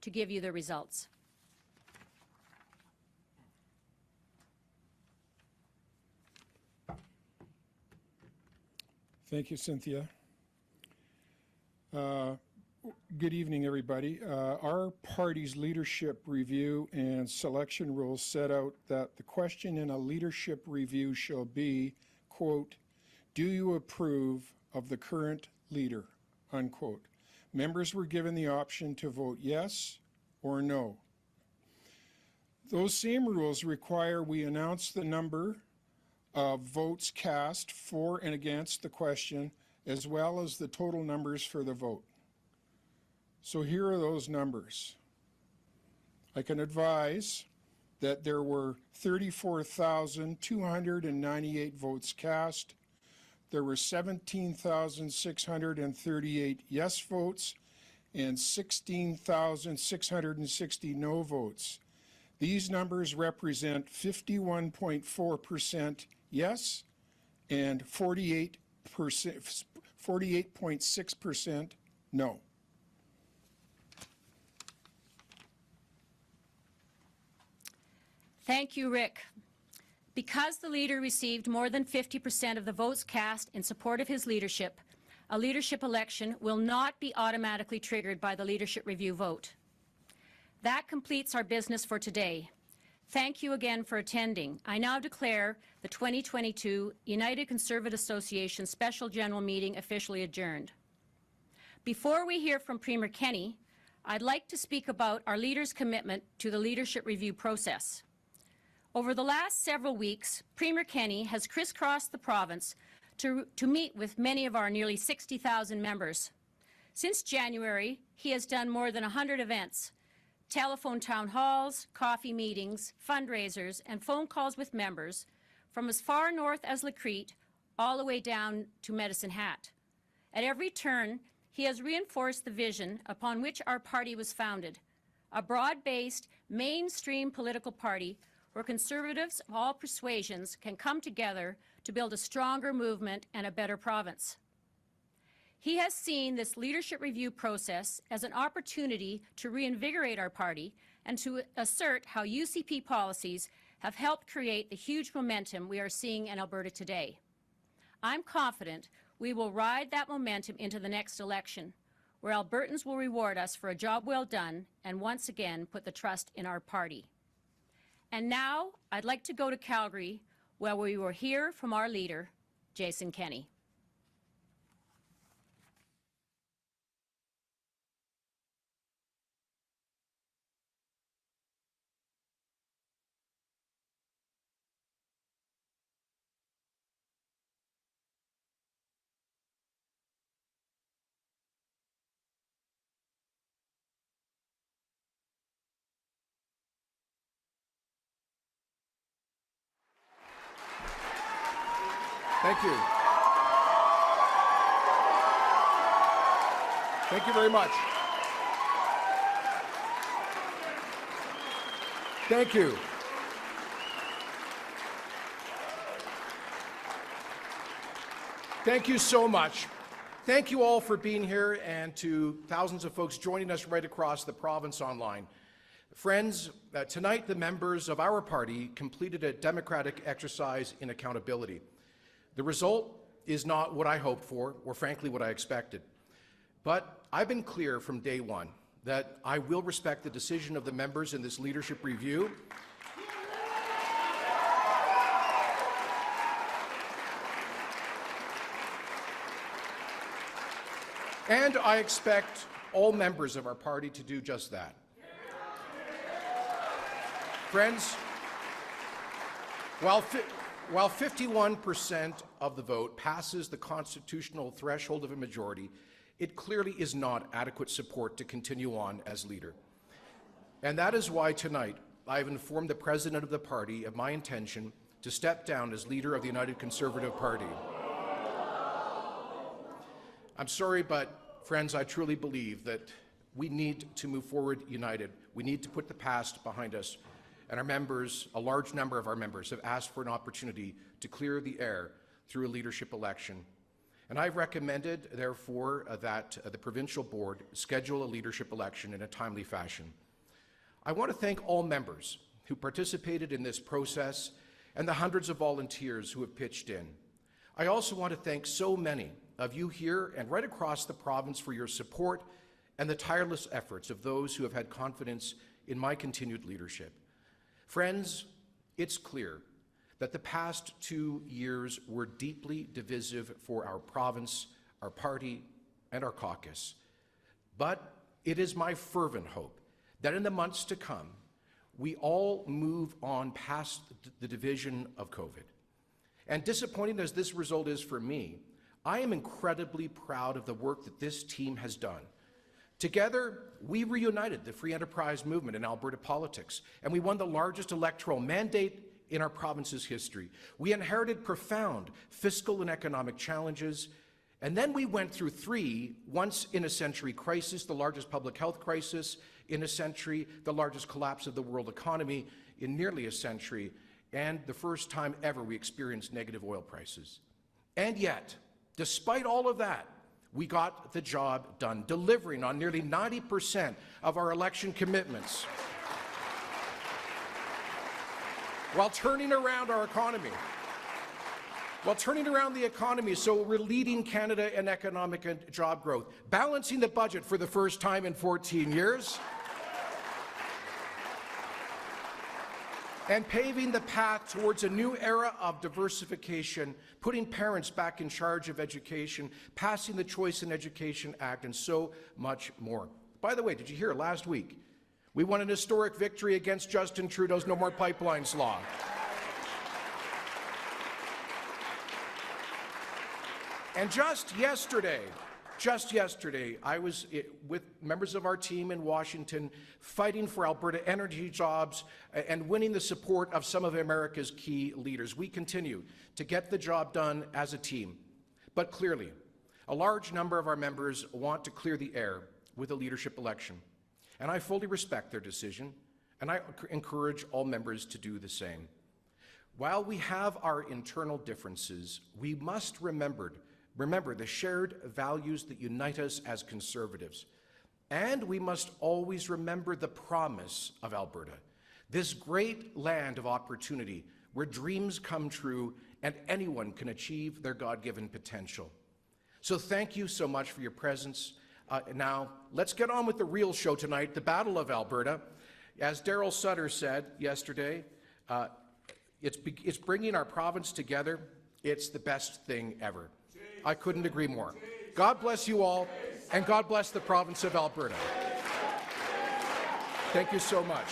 to give you the results. Thank you, Cynthia. Good evening, everybody. Our party's leadership review and selection rules set out that the question in a leadership review shall be, quote, do you approve of the current leader, unquote. Members were given the option to vote yes or no. Those same rules require we announce the number of votes cast for and against the question, as well as the total numbers for the vote. So here are those numbers. I can advise that there were 34,298 votes cast. There were 17,638 yes votes and 16,660 no votes. These numbers represent 51.4% yes and 48.6% no. Thank you, Rick. Because the leader received more than 50% of the votes cast in support of his leadership, a leadership election will not be automatically triggered by the leadership review vote. That completes our business for today. Thank you again for attending. I now declare the 2022 United Conservative Association Special General Meeting officially adjourned. Before we hear from Premier Kenney, I'd like to speak about our leader's commitment to the leadership review process. Over the last several weeks, Premier Kenney has crisscrossed the province to meet with many of our nearly 60,000 members. Since January, he has done more than 100 events, telephone town halls, coffee meetings, fundraisers, and phone calls with members from as far north as Lacrete all the way down to Medicine Hat. At every turn, he has reinforced the vision upon which our party was founded, a broad-based, mainstream political party where Conservatives of all persuasions can come together to build a stronger movement and a better province. He has seen this leadership review process as an opportunity to reinvigorate our party and to assert how UCP policies have helped create the huge momentum we are seeing in Alberta today. I'm confident we will ride that momentum into the next election, where Albertans will reward us for a job well done and once again put the trust in our party. And now, I'd like to go to Calgary, where we will hear from our leader, Jason Kenney. Thank you. Thank you very much. Thank you. Thank you so much. Thank you all for being here, and to thousands of folks joining us right across the province online. Friends, tonight the members of our party completed a democratic exercise in accountability. The result is not what I hoped for, or frankly what I expected. But I've been clear from day one that I will respect the decision of the members in this leadership review. And I expect all members of our party to do just that. Friends, while 51% of the vote passes the constitutional threshold of a majority, it clearly is not adequate support to continue on as leader. And that is why tonight I have informed the president of the party of my intention to step down as leader of the United Conservative Party. I'm sorry, but friends, I truly believe that we need to move forward united. We need to put the past behind us. And our members, a large number of our members, have asked for an opportunity to clear the air through a leadership election. And I've recommended, therefore, that the provincial board schedule a leadership election in a timely fashion. I want to thank all members who participated in this process and the hundreds of volunteers who have pitched in. I also want to thank so many of you here and right across the province for your support and the tireless efforts of those who have had confidence in my continued leadership. Friends, it's clear that the past 2 years were deeply divisive for our province, our party, and our caucus. But it is my fervent hope that in the months to come, we all move on past the division of COVID. And disappointing as this result is for me, I am incredibly proud of the work that this team has done. Together, we reunited the free enterprise movement in Alberta politics, and we won the largest electoral mandate in our province's history. We inherited profound fiscal and economic challenges, and then we went through 3 once-in-a-century crises, the largest public health crisis in a century, the largest collapse of the world economy in nearly a century, and the first time ever we experienced negative oil prices. And yet, despite all of that, we got the job done, delivering on nearly 90% of our election commitments while turning around our economy. While turning around the economy, so we're leading Canada in economic and job growth, balancing the budget for the first time in 14 years, and paving the path towards a new era of diversification, putting parents back in charge of education, passing the Choice in Education Act, and so much more. By the way, did you hear last week, we won an historic victory against Justin Trudeau's No More Pipelines law. And just yesterday, I was with members of our team in Washington fighting for Alberta energy jobs and winning the support of some of America's key leaders. We continue to get the job done as a team. But clearly, a large number of our members want to clear the air with a leadership election. And I fully respect their decision, and I encourage all members to do the same. While we have our internal differences, we must remember the shared values that unite us as Conservatives. And we must always remember the promise of Alberta, this great land of opportunity where dreams come true and anyone can achieve their God-given potential. So thank you so much for your presence. Now, let's get on with the real show tonight, the Battle of Alberta. As Darrell Sutter said yesterday, it's bringing our province together. It's the best thing ever. I couldn't agree more. God bless you all, and God bless the province of Alberta. Thank you so much.